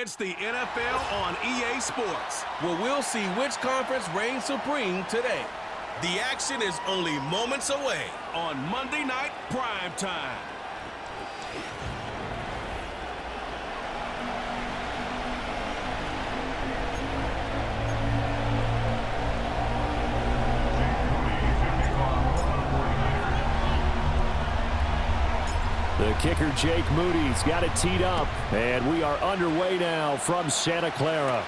It's the NFL on EA Sports, where we'll see which conference reigns supreme today. The action is only moments away on Monday Night Prime Time. The kicker, Jake Moody's got it teed up, and we are underway now from Santa Clara.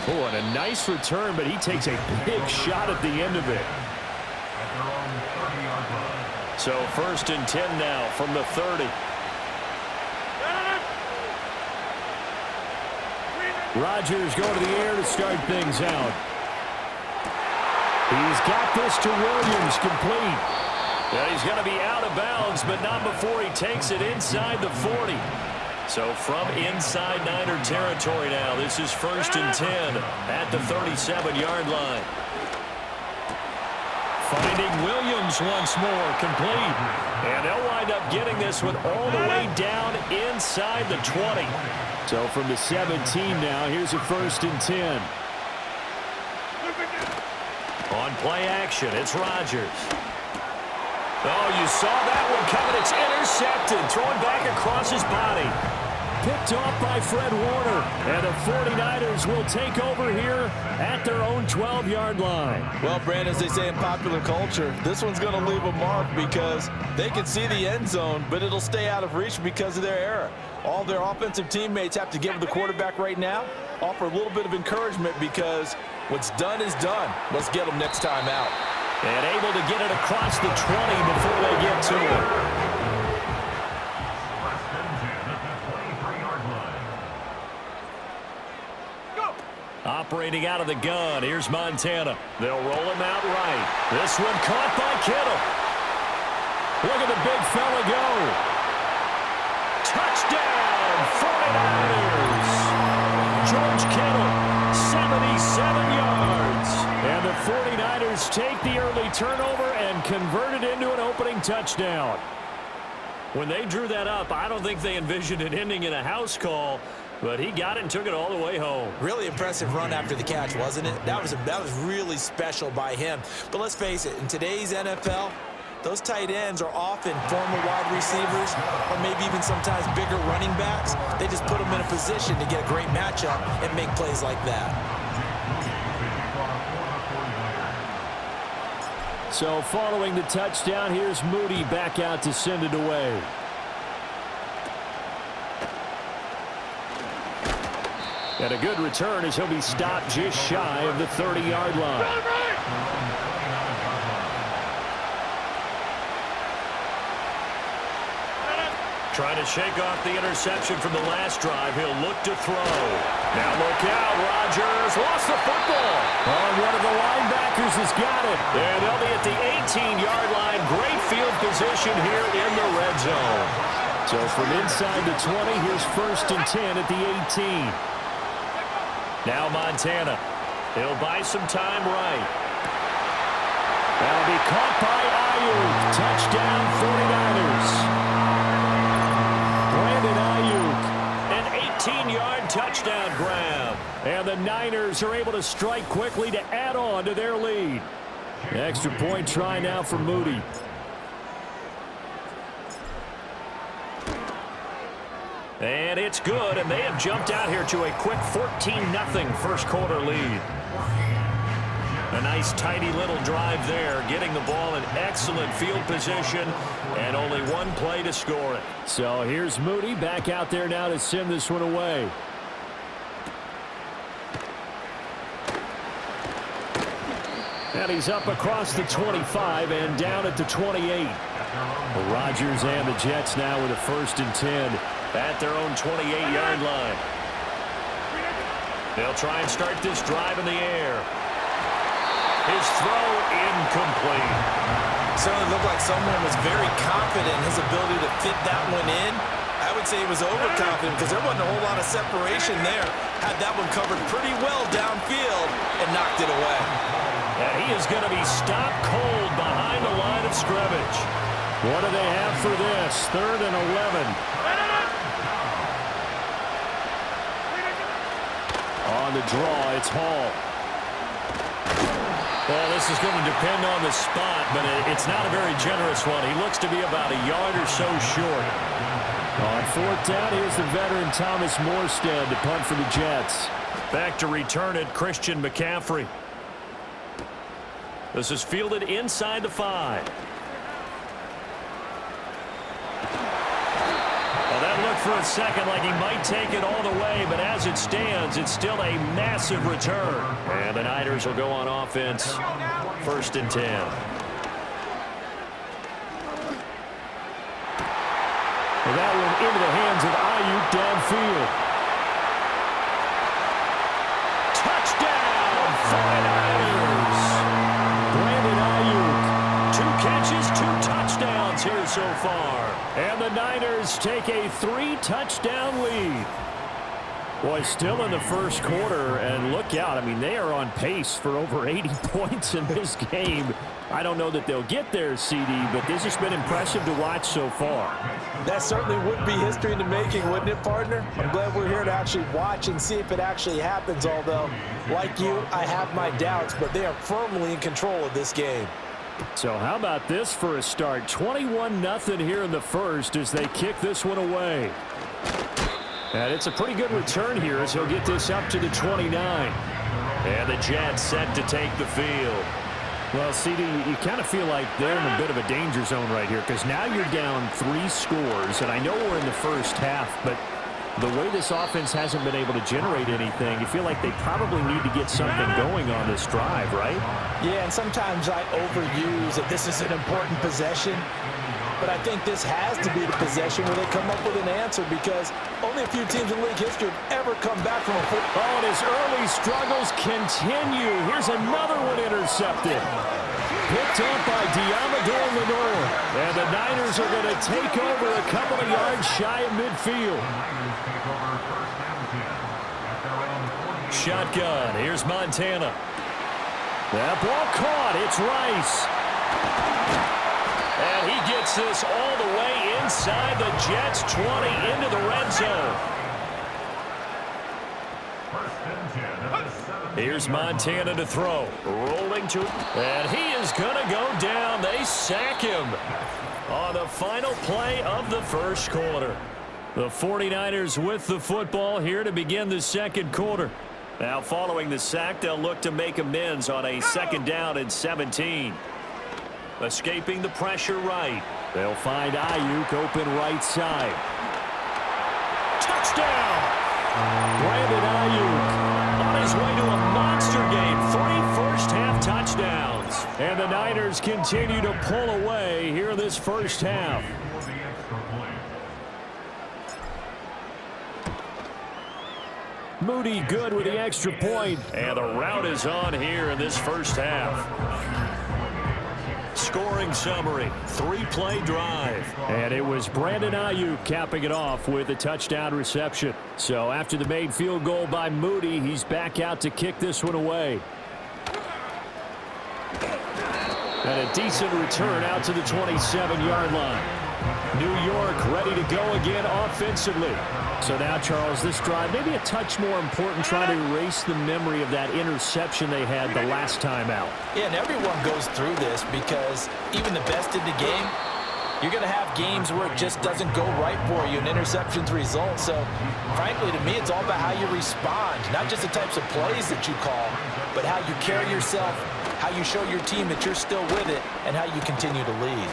Oh, and a nice return, but he takes a big shot at the end of it. So 1st and 10 now from the 30. Rodgers going to the air to start things out. He's got this to Williams, complete. Yeah, he's going to be out of bounds, but not before he takes it inside the 40. So from inside Niner territory now, this is 1st and 10 at the 37-yard line. Finding Williams once more, complete. And they'll wind up getting this one all the way down inside the 20. So from the 17 now, here's a 1st and 10. On play action, it's Rodgers. Oh, you saw that one coming. It's intercepted. Thrown back across his body. Picked off by Fred Warner. And the 49ers will take over here at their own 12-yard line. Well, Brand, as they say in popular culture, this one's going to leave a mark because they can see the end zone, but it'll stay out of reach because of their error. All their offensive teammates have to give the quarterback right now, offer a little bit of encouragement because what's done is done. Let's get them next time out. And able to get it across the 20 before they get to it. Operating out of the gun, here's Montana. They'll roll him out right. This one caught by Kittle. Look at the big fella go. Touchdown, 49ers. George Kittle, 77 yards. And the 49ers take the early turnover and convert it into an opening touchdown. When they drew that up, I don't think they envisioned it ending in a house call, but he got it and took it all the way home. Really impressive run after the catch, wasn't it? That was really special by him. But let's face it, in today's NFL, those tight ends are often former wide receivers or maybe even sometimes bigger running backs. They just put them in a position to get a great matchup and make plays like that. So following the touchdown, here's Moody back out to send it away. And a good return as he'll be stopped just shy of the 30-yard line. Trying to shake off the interception from the last drive. He'll look to throw. Now look out. Rodgers lost the football. Oh, one of the linebackers has got it. And they'll be at the 18-yard line. Great field position here in the red zone. So from inside the 20, here's 1st and 10 at the 18. Now Montana. He'll buy some time right. That'll be caught by Ayuk. Touchdown 49ers. An 18-yard touchdown grab. And the Niners are able to strike quickly to add on to their lead. Extra point try now for Moody. And it's good, and they have jumped out here to a quick 14-0 first quarter lead. A nice, tidy little drive there, getting the ball in excellent field position, and only one play to score it. So here's Moody back out there now to send this one away. And he's up across the 25 and down at the 28. Rodgers and the Jets now with a 1st and 10 at their own 28-yard line. They'll try and start this drive in the air. His throw incomplete. Certainly looked like someone was very confident in his ability to fit that one in. I would say he was overconfident because there wasn't a whole lot of separation there. Had that one covered pretty well downfield and knocked it away. And he is going to be stopped cold behind the line of scrimmage. What do they have for this? 3rd and 11. on the draw, it's Hall. Well, this is going to depend on the spot, but it's not a very generous one. He looks to be about a yard or so short. On fourth down, here's the veteran Thomas Morstead to punt for the Jets. Back to return it, Christian McCaffrey. This is fielded inside the 5. Well, that looked for a second like he might take it all the way, but as it stands, it's still a massive return. And the Niners will go on offense, 1st and 10. Well, that one into the hands of Ayuk downfield. Touchdown, 49ers. Brandon Ayuk. 2 catches, 2 touchdowns here so far. And the Niners take a 3-touchdown lead. Boy, still in the first quarter, and look out. I mean, they are on pace for over 80 points in this game. I don't know that they'll get there, CD, but this has been impressive to watch so far. That certainly would be history in the making, wouldn't it, partner? I'm glad we're here to actually watch and see if it actually happens, although, like you, I have my doubts, but they are firmly in control of this game. So how about this for a start? 21-0 here in the first as they kick this one away. And it's a pretty good return here as he'll get this up to the 29. And the Jets set to take the field. Well, CD, you kind of feel like they're in a bit of a danger zone right here because now you're down 3 scores, and I know we're in the first half, but the way this offense hasn't been able to generate anything, you feel like they probably need to get something going on this drive, right? Yeah, and sometimes I overuse that this is an important possession, but I think this has to be the possession where they come up with an answer because only a few teams in league history have ever come back from a football. Oh, and his early struggles continue. Here's another one intercepted. Picked up by Diamador Lenore. And the Niners are going to take over a couple of yards shy of midfield. Shotgun. Here's Montana. That ball caught. It's Rice. And he gets this all the way inside the Jets' 20 into the red zone. Here's Montana to throw. Rolling to it. And he is going to go down. They sack him on the final play of the first quarter. The 49ers with the football here to begin the second quarter. Now following the sack, they'll look to make amends on a 2nd down and 17. Escaping the pressure right. They'll find Ayuk open right side. Touchdown! Brandon Ayuk. On his way to a monster game. 3 first-half touchdowns. And the Niners continue to pull away here in this first half. Moody good with the extra point. And the route is on here in this first half. Scoring summary, 3-play drive. And it was Brandon Ayuk capping it off with a touchdown reception. So after the made field goal by Moody, he's back out to kick this one away. And a decent return out to the 27-yard line. New York ready to go again offensively. So now, Charles, this drive maybe a touch more important, trying to erase the memory of that interception they had the last time out. Yeah, and everyone goes through this because even the best in the game, you're going to have games where it just doesn't go right for you and interceptions result. So, frankly, to me, it's all about how you respond, not just the types of plays that you call, but how you carry yourself, how you show your team that you're still with it, and how you continue to lead.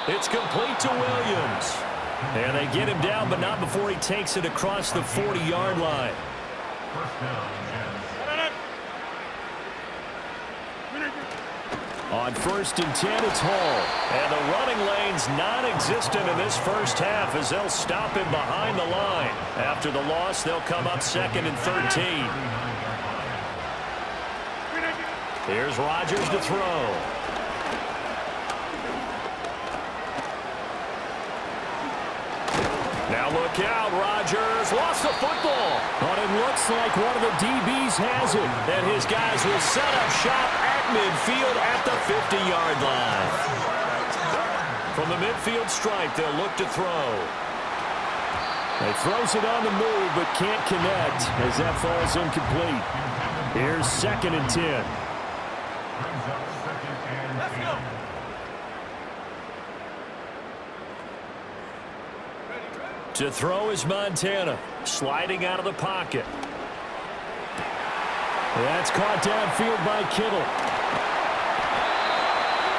It's complete to Williams. And they get him down, but not before he takes it across the 40-yard line. On 1st and 10, it's Hall. And the running lane's non-existent in this first half as they'll stop him behind the line. After the loss, they'll come up 2nd and 13. Here's Rodgers to throw. Now look out, Rodgers lost the football. But it looks like one of the DBs has it. And his guys will set up shop at midfield at the 50-yard line. From the midfield stripe, they'll look to throw. He throws it on the move, but can't connect as that falls incomplete. Here's 2nd and 10. Let's go. To throw is Montana, sliding out of the pocket. That's caught downfield by Kittle.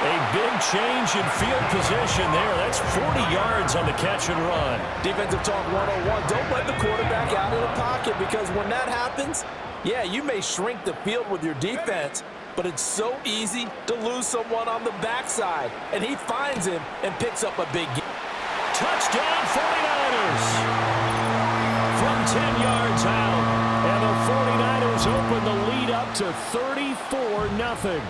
A big change in field position there. That's 40 yards on the catch and run. Defensive talk 101. Don't let the quarterback out of the pocket, because when that happens, yeah, you may shrink the field with your defense, but it's so easy to lose someone on the backside. And he finds him and picks up a big game. Touchdown 49ers from 10 yards out. And the 49ers open the lead up to 34-0.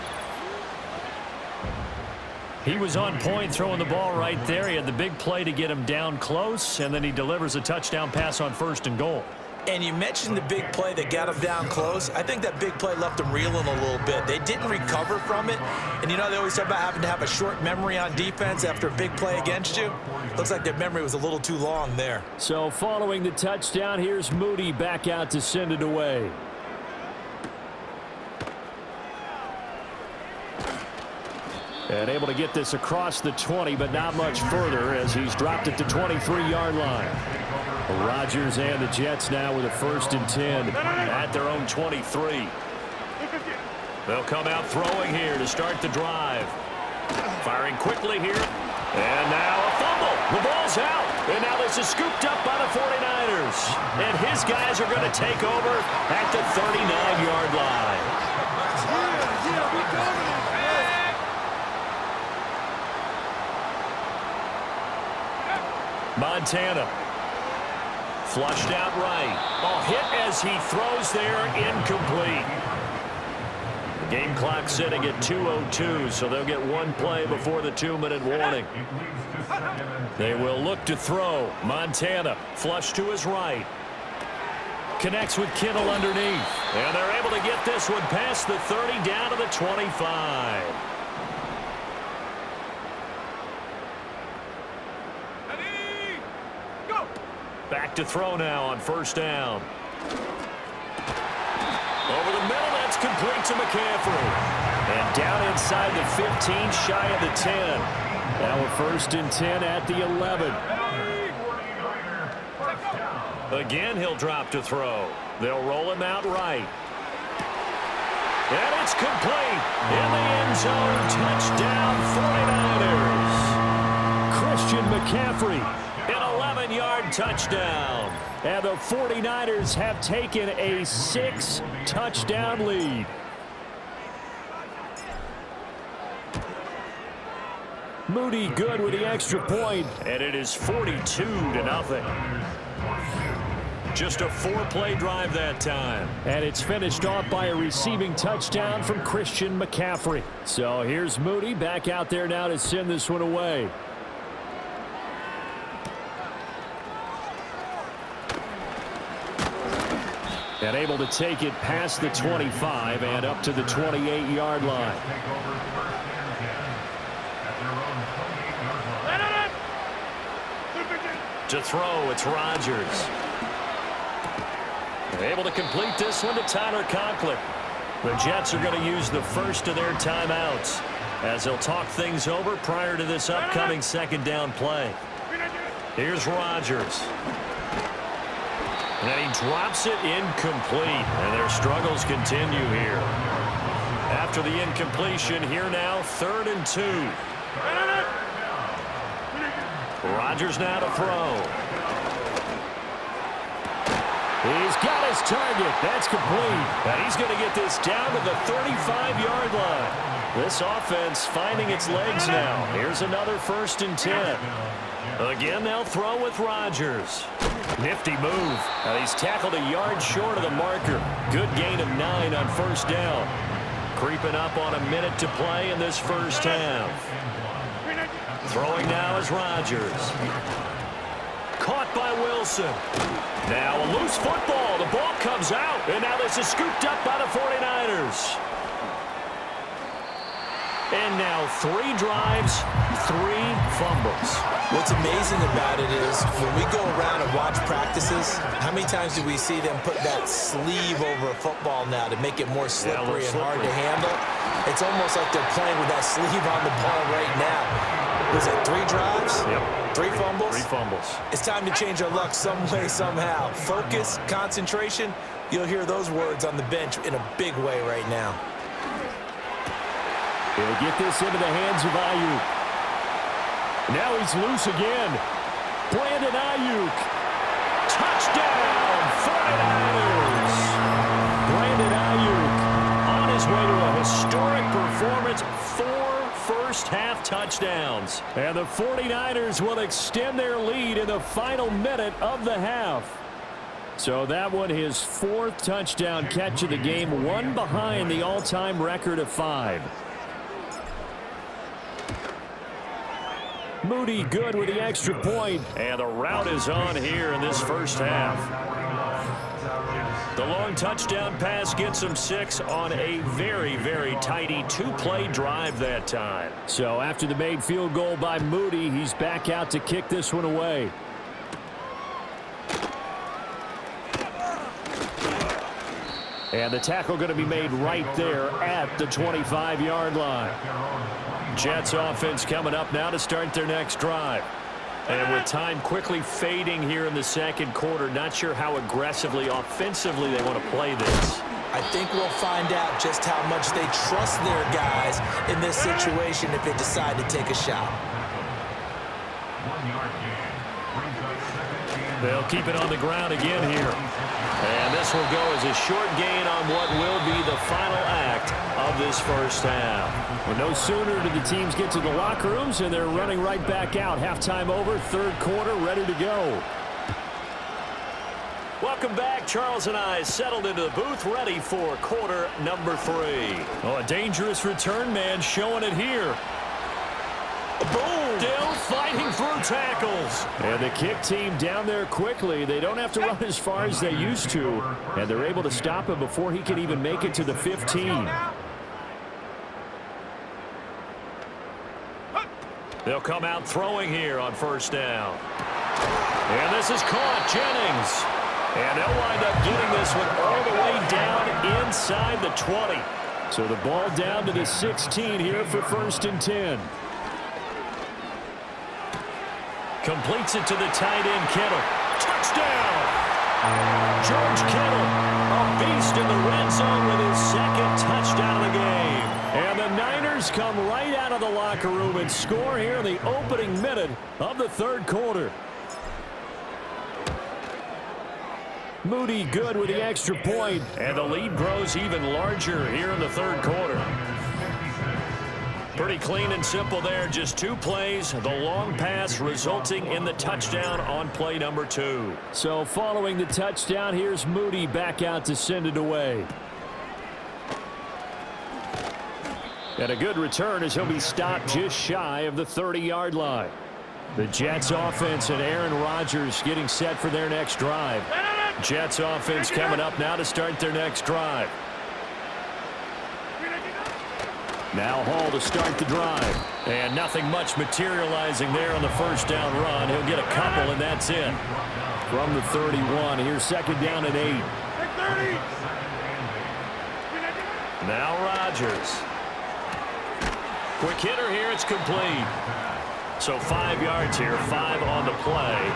He was on point throwing the ball right there. He had the big play to get him down close, and then he delivers a touchdown pass on 1st and goal. And you mentioned the big play that got him down close. I think that big play left him reeling a little bit. They didn't recover from it. And, you know, they always talk about having to have a short memory on defense after a big play against you. Looks like their memory was a little too long there. So following the touchdown, here's Moody back out to send it away. And able to get this across the 20, but not much further as he's dropped it to 23-yard line. Rodgers and the Jets now with a 1st and 10 at their own 23. They'll come out throwing here to start the drive. Firing quickly here. And now a fumble. The ball's out. And now this is scooped up by the 49ers. And his guys are going to take over at the 39-yard line. Montana. Flushed out right. Oh, hit as he throws there, incomplete. The game clock sitting at 2:02, so they'll get one play before the 2-minute warning. They will look to throw. Montana, flush to his right. Connects with Kittle underneath. And they're able to get this one past the 30 down to the 25. Back to throw now on 1st down. Over the middle, that's complete to McCaffrey. And down inside the 15, shy of the 10. Now a 1st and 10 at the 11. Again, he'll drop to throw. They'll roll him out right. And it's complete. In the end zone, touchdown 49ers. Christian McCaffrey. An 11-yard touchdown. And the 49ers have taken a 6-touchdown lead. Moody good with the extra point. And it is 42-0. Just a 4-play drive that time. And it's finished off by a receiving touchdown from Christian McCaffrey. So here's Moody back out there now to send this one away. And able to take it past the 25 and up to the 28-yard line. To throw, it's Rodgers. Able to complete this one to Tyler Conklin. The Jets are going to use the first of their timeouts as they'll talk things over prior to this upcoming 2nd down play. Here's Rodgers. And he drops it incomplete. And their struggles continue here. After the incompletion, here now, 3rd and 2. Rodgers now to throw. He's got his target. That's complete. And he's going to get this down to the 35-yard line. This offense finding its legs now. Here's another 1st and 10. Again, they'll throw with Rodgers. Nifty move. He's tackled a yard short of the marker. Good gain of 9 on 1st down. Creeping up on a minute to play in this first half. Throwing now is Rodgers. Caught by Wilson. Now a loose football. The ball comes out. And now this is scooped up by the 49ers. And now 3 drives, 3 fumbles. What's amazing about it is when we go around and watch practices, how many times do we see them put that sleeve over a football now to make it more slippery and hard to handle? It's almost like they're playing with that sleeve on the ball right now. Was it 3 drives? Yep. 3 fumbles? 3 fumbles. It's time to change our luck some way, somehow. Focus, concentration, you'll hear those words on the bench in a big way right now. He'll get this into the hands of Ayuk. Now he's loose again. Brandon Ayuk. Touchdown, 49ers. Brandon Ayuk on his way to a historic performance. 4 first-half touchdowns. And the 49ers will extend their lead in the final minute of the half. So that one, his 4th touchdown catch of the game, 1 behind the all-time record of 5. Moody good with the extra point. And the route is on here in this first half. The long touchdown pass gets him 6 on a very, very tidy 2-play drive that time. So after the made field goal by Moody, he's back out to kick this one away. And the tackle going to be made right there at the 25-yard line. Jets offense coming up now to start their next drive. And with time quickly fading here in the second quarter, not sure how aggressively, offensively they want to play this. I think we'll find out just how much they trust their guys in this situation if they decide to take a shot. They'll keep it on the ground again here. And this will go as a short gain on what will be the final act of this first half. Well, no sooner do the teams get to the locker rooms and they're running right back out. Halftime over, third quarter, ready to go. Welcome back. Charles and I settled into the booth, ready for quarter number 3. Oh, a dangerous return man showing it here. Boom! Still fighting through tackles. And the kick team down there quickly. They don't have to run as far as they used to. And they're able to stop him before he can even make it to the 15. They'll come out throwing here on first down. And this is caught. Jennings. And they'll wind up getting this one all the way down inside the 20. So the ball down to the 16 here for 1st and 10. Completes it to the tight end, Kittle. Touchdown! George Kittle, a beast in the red zone with his 2nd touchdown of the game. And the Niners come right out of the locker room and score here in the opening minute of the third quarter. Moody good with the extra point. And the lead grows even larger here in the third quarter. Pretty clean and simple there. Just 2 plays. The long pass resulting in the touchdown on play number 2. So following the touchdown, here's Moody back out to send it away. And a good return as he'll be stopped just shy of the 30-yard line. The Jets offense and Aaron Rodgers getting set for their next drive. Jets offense coming up now to start their next drive. Now Hall to start the drive. And nothing much materializing there on the first down run. He'll get a couple, and that's it. From the 31, here's 2nd down and 8. Now Rodgers. Quick hitter here, it's complete. So 5 yards here, 5 on the play.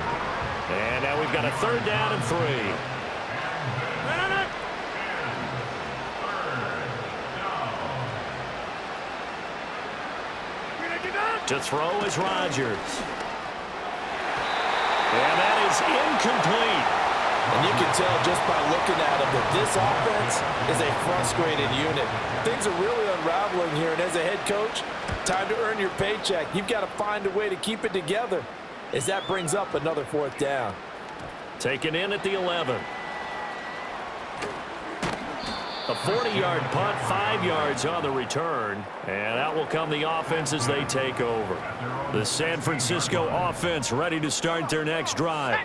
And now we've got a 3rd down and 3. To throw is Rodgers. And that is incomplete. And you can tell just by looking at him that this offense is a frustrated unit. Things are really unraveling here, and as a head coach, time to earn your paycheck. You've got to find a way to keep it together as that brings up another 4th down. Taken in at the 11. A 40-yard punt, 5 yards on the return. And out will come the offense as they take over. The San Francisco offense ready to start their next drive.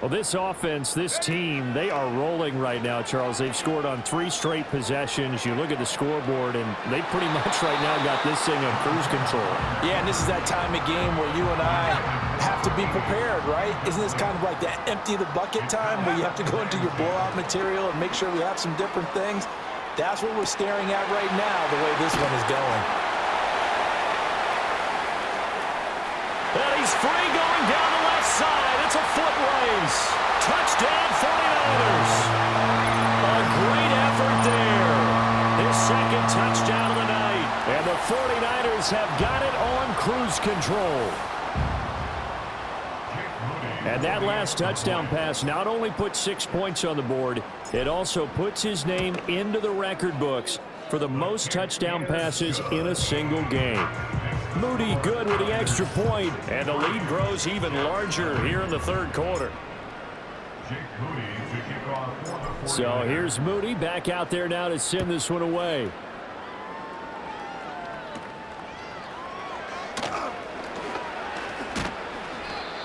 Well, this offense, this team, they are rolling right now, Charles. They've scored on 3 straight possessions. You look at the scoreboard, and they pretty much right now got this thing on cruise control. Yeah, and this is that time of game where you and I have to be prepared, right? Isn't this kind of like that empty the bucket time where you have to go into your blowout material and make sure we have some different things? That's what we're staring at right now, the way this one is going. And he's free going down the left side. It's a foot race. Touchdown 49ers. A great effort there. His second touchdown of the night. And the 49ers have got it on cruise control. And that last touchdown pass not only put 6 points on the board, it also puts his name into the record books for the most touchdown passes in a single game. Moody good with the extra point, and the lead grows even larger here in the third quarter. So here's Moody back out there now to send this one away.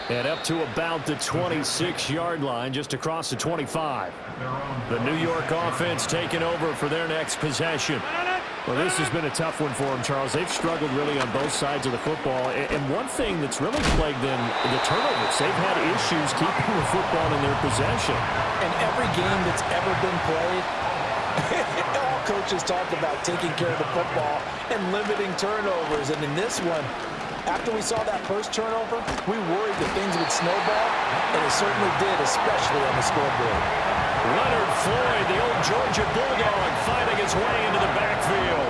And up to about the 26-yard line, just across the 25. The New York offense taking over for their next possession. Well, this has been a tough one for them, Charles. They've struggled really on both sides of the football. And one thing that's really plagued them, the turnovers. They've had issues keeping the football in their possession. And every game that's ever been played, all coaches talk about taking care of the football and limiting turnovers. And in this one, after we saw that first turnover, we worried that things would snowball, and it certainly did, especially on the scoreboard. Leonard Floyd, the old Georgia Bulldog, finding his way into the backfield.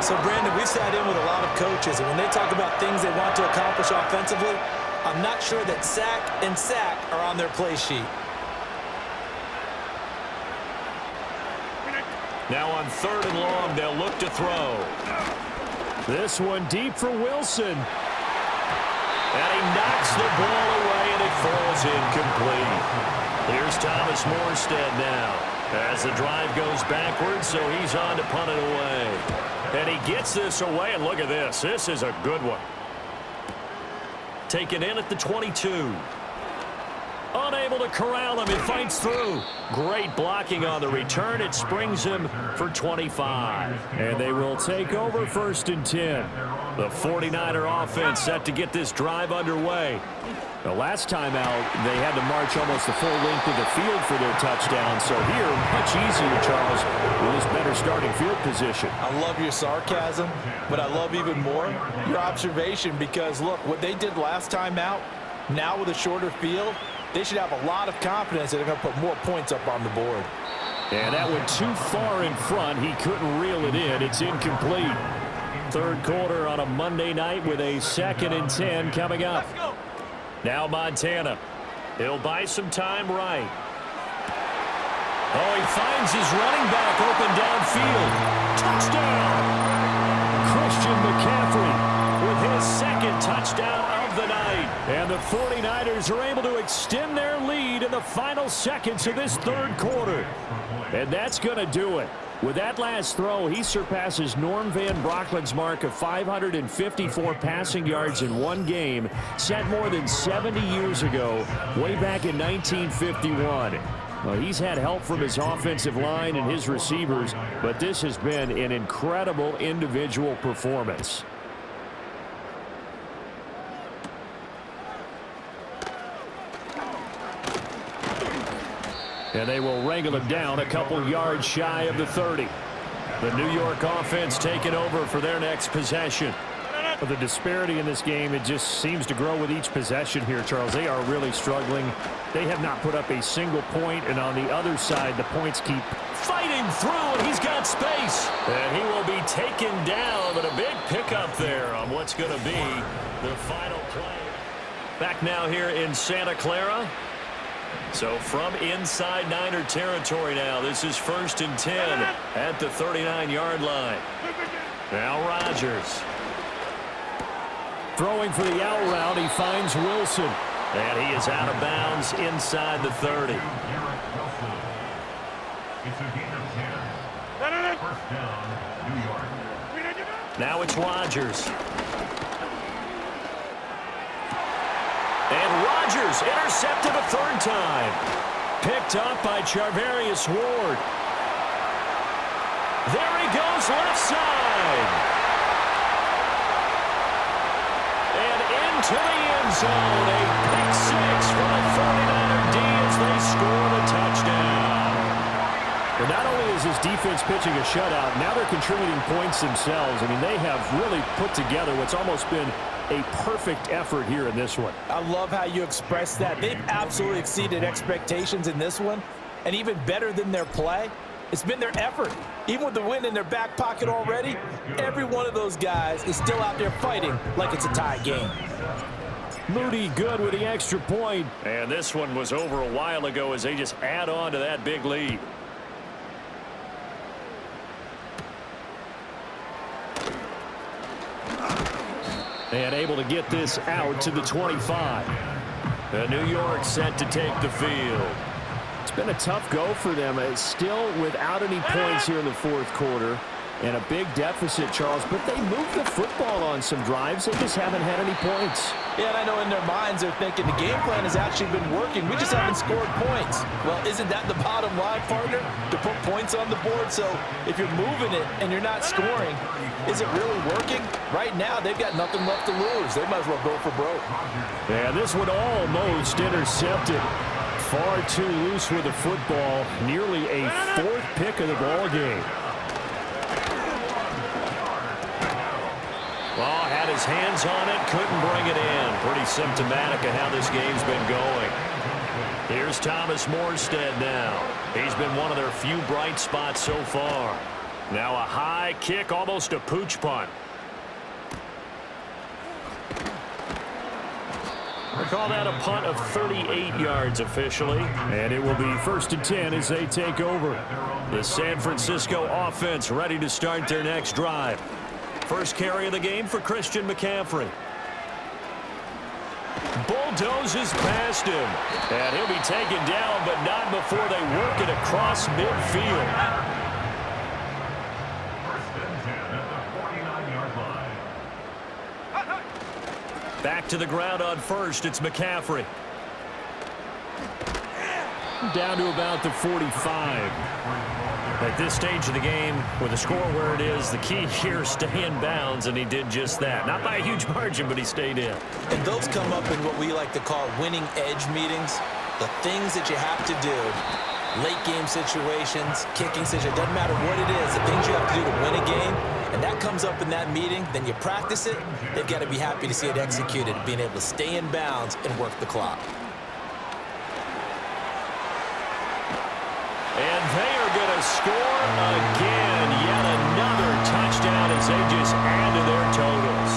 So, Brandon, we sat in with a lot of coaches, and when they talk about things they want to accomplish offensively, I'm not sure that sack and sack are on their play sheet. Now on 3rd and long, they'll look to throw. This one deep for Wilson. And he knocks the ball away, and it falls incomplete. Here's Thomas Morstead now as the drive goes backwards, so he's on to punt it away. And he gets this away, and look at this. This is a good one. Taken in at the 22. Unable to corral him. He fights through. Great blocking on the return. It springs him for 25. And they will take over 1st and 10. The 49er offense set to get this drive underway. The last time out, they had to march almost the full length of the field for their touchdown. So here, much easier, Charles, with his better starting field position. I love your sarcasm, but I love even more your observation because, look, what they did last time out, now with a shorter field, they should have a lot of confidence that they're going to put more points up on the board. And that went too far in front. He couldn't reel it in. It's incomplete. Third quarter on a Monday night with a 2nd and 10 coming up. Now Montana. He'll buy some time right. Oh, he finds his running back open downfield. Touchdown! Christian McCaffrey with his 2nd touchdown of the night. And the 49ers are able to extend their lead in the final seconds of this third quarter. And that's going to do it. With that last throw, he surpasses Norm Van Brocklin's mark of 554 passing yards in one game, set more than 70 years ago, way back in 1951. Well, he's had help from his offensive line and his receivers, but this has been an incredible individual performance. And they will wrangle him down a couple yards shy of the 30. The New York offense taking over for their next possession. But the disparity in this game, it just seems to grow with each possession here, Charles. They are really struggling. They have not put up a single point, and on the other side, the points keep fighting through, and he's got space. And he will be taken down, but a big pickup there on what's going to be the final play. Back now here in Santa Clara. So from inside Niner territory now, this is 1st and 10 at the 39-yard line. Now Rodgers. Throwing for the out route, he finds Wilson. And he is out of bounds inside the 30. Now it's Rodgers. And Rodgers intercepted a third time. Picked up by Charvarius Ward. There he goes left side. And into the end zone. A pick six for the 49er D as they score the touchdown. Well, not only is his defense pitching a shutout, now they're contributing points themselves. I mean, they have really put together what's almost been a perfect effort here in this one. I love how you express that. They've absolutely exceeded expectations in this one, and even better than their play, it's been their effort. Even with the win in their back pocket already, every one of those guys is still out there fighting like it's a tie game. Moody good with the extra point. And this one was over a while ago as they just add on to that big lead. And able to get this out to the 25. New York set to take the field. It's been a tough go for them. It's still without any points here in the fourth quarter. And a big deficit, Charles. But they moved the football on some drives. They just haven't had any points. Yeah, and I know in their minds they're thinking the game plan has actually been working. We just haven't scored points. Well, isn't that the bottom line, partner? To put points on the board. So if you're moving it and you're not scoring, is it really working? Right now, they've got nothing left to lose. They might as well go for broke. Yeah, this one almost intercepted. Far too loose with the football. Nearly a fourth pick of the ball game. Well, had his hands on it, couldn't bring it in. Pretty symptomatic of how this game's been going. Here's Thomas Morstead now. He's been one of their few bright spots so far. Now a high kick, almost a pooch punt. They call that a punt of 38 yards officially. And it will be 1st and 10 as they take over. The San Francisco offense ready to start their next drive. First carry of the game for Christian McCaffrey. Bulldozes past him. And he'll be taken down, but not before they work it across midfield. Back to the ground on first. It's McCaffrey. Down to about the 45. At this stage of the game, with the score where it is, the key here is stay in bounds, and he did just that. Not by a huge margin, but he stayed in. And those come up in what we like to call winning edge meetings. The things that you have to do, late game situations, kicking situations, doesn't matter what it is, the things you have to do to win a game, and that comes up in that meeting, then you practice it, they've got to be happy to see it executed, being able to stay in bounds and work the clock. And they are going to score again. Yet another touchdown as they just add to their totals.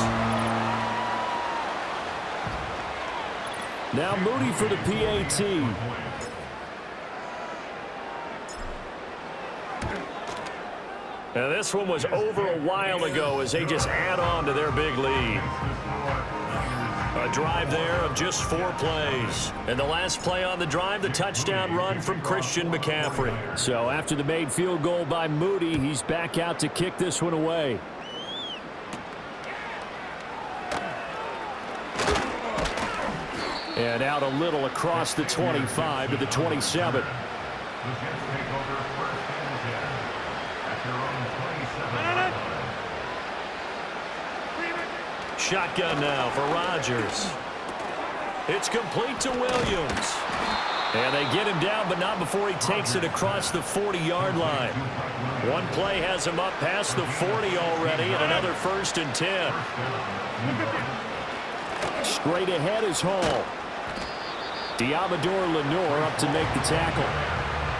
Now Moody for the PAT. Now this one was over a while ago as they just add on to their big lead. A drive there of just 4 plays. And the last play on the drive, the touchdown run from Christian McCaffrey. So after the made field goal by Moody, he's back out to kick this one away. And out a little across the 25 to the 27. Shotgun now for Rodgers. It's complete to Williams. And they get him down, but not before he takes it across the 40-yard line. One play has him up past the 40 already, and another 1st and 10. Straight ahead is Hall. Diamador Lenore up to make the tackle.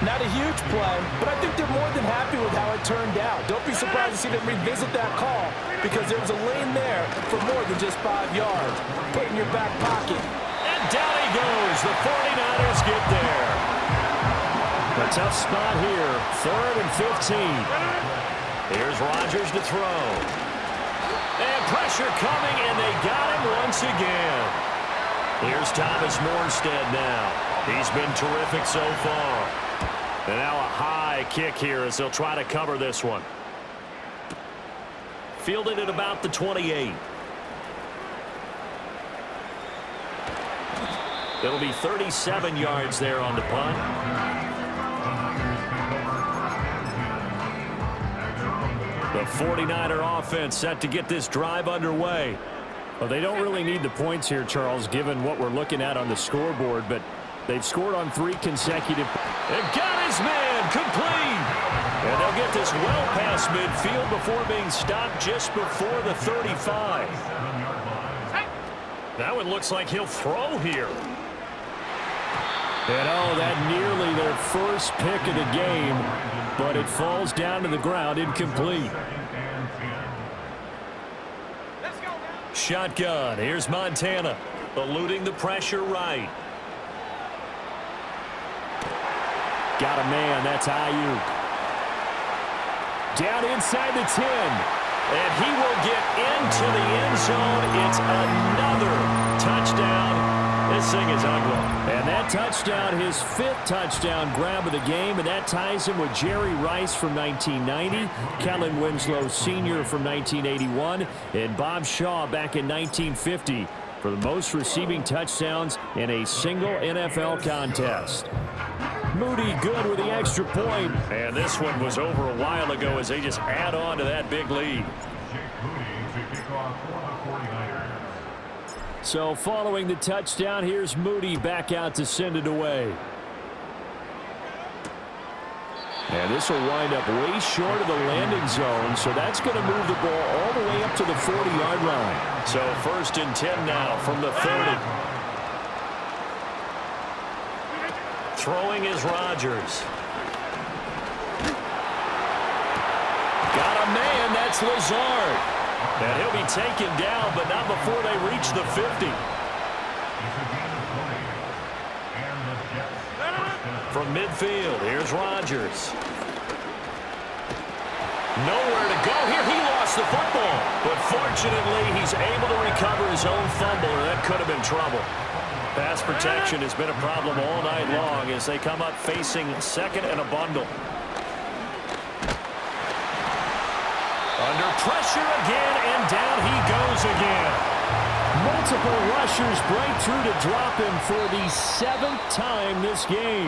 Not a huge play, but I think they're more than happy with how it turned out. Don't be surprised to see them revisit that call because there was a lane there for more than just 5 yards. Put it in your back pocket. And down he goes. The 49ers get there. A tough spot here. 3rd and 15. Here's Rodgers to throw. And pressure coming, and they got him once again. Here's Thomas Morstead now. He's been terrific so far. And now a high kick here as they'll try to cover this one. Fielded at about the 28. It'll be 37 yards there on the punt. The 49er offense set to get this drive underway. Well, they don't really need the points here, Charles, given what we're looking at on the scoreboard, but they've scored on 3 consecutive. And got his man complete. And they'll get this well past midfield before being stopped just before the 35. That one looks like he'll throw here. And that nearly their first pick of the game, but it falls down to the ground incomplete. Shotgun. Here's Montana, eluding the pressure right. Got a man. That's Ayuk. Down inside the 10. And he will get into the end zone. It's another touchdown. This thing is ugly. And that touchdown, his 5th touchdown grab of the game, and that ties him with Jerry Rice from 1990, Kellen Winslow Sr. from 1981, and Bob Shaw back in 1950 for the most receiving touchdowns in a single NFL contest. Moody good with the extra point. And this one was over a while ago as they just add on to that big lead. So following the touchdown, here's Moody back out to send it away. And this will wind up way short of the landing zone, so that's going to move the ball all the way up to the 40-yard line. So 1st and 10 now from the 30. Throwing is Rodgers. Got a man, that's Lazard. And he'll be taken down, but not before they reach the 50. From midfield, here's Rodgers. Nowhere to go here. He lost the football. But fortunately, he's able to recover his own fumble, or that could have been trouble. Pass protection has been a problem all night long as they come up facing 2nd and a bundle. Under pressure again, and down he goes again. Multiple rushers break through to drop him for the 7th time this game.